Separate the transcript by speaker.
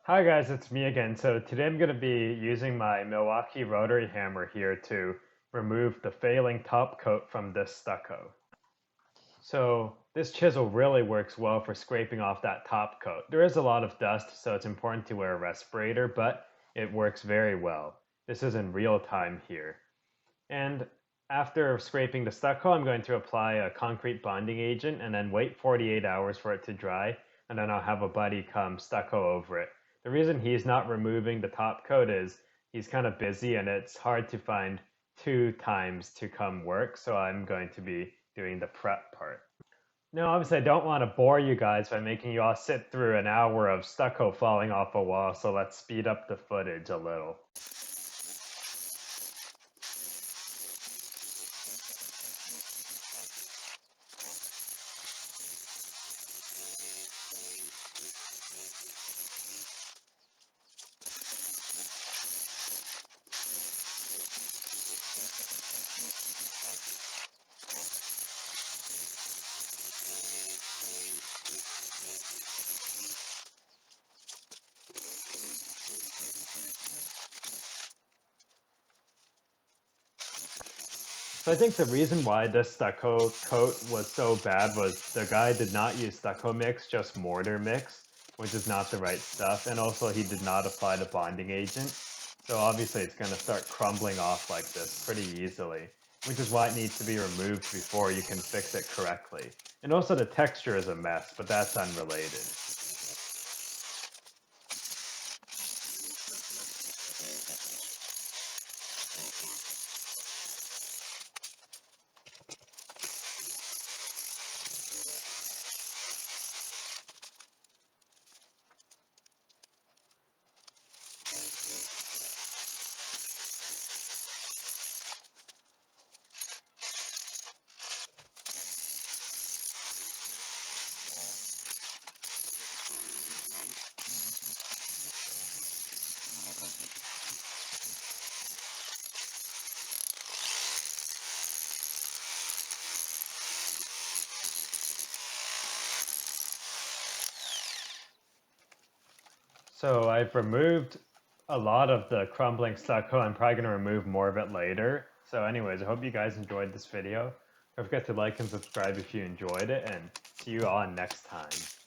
Speaker 1: Hi guys, it's me again. So today I'm going to be using my Milwaukee Rotary hammer here to remove the failing top coat from this stucco. So this chisel really works well for scraping off that top coat. There is a lot of dust, so it's important to wear a respirator, but it works very well. This is in real time here. And after scraping the stucco, I'm going to apply a concrete bonding agent and then wait 48 hours for it to dry, and then I'll have a buddy come stucco over it. The reason he's not removing the top coat is he's kind of busy and it's hard to find 2 times to come work, so I'm going to be doing the prep part. Now, obviously, I don't want to bore you guys by making you all sit through an hour of stucco falling off a wall, so let's speed up the footage a little. So I think the reason why this stucco coat was so bad was the guy did not use stucco mix, just mortar mix, which is not the right stuff. And also he did not apply the bonding agent. So obviously it's going to start crumbling off like this pretty easily, which is why it needs to be removed before you can fix it correctly. And also the texture is a mess, but that's unrelated. So I've removed a lot of the crumbling stucco. I'm probably going to remove more of it later. So anyways, I hope you guys enjoyed this video. Don't forget to like and subscribe if you enjoyed it, and see you all next time.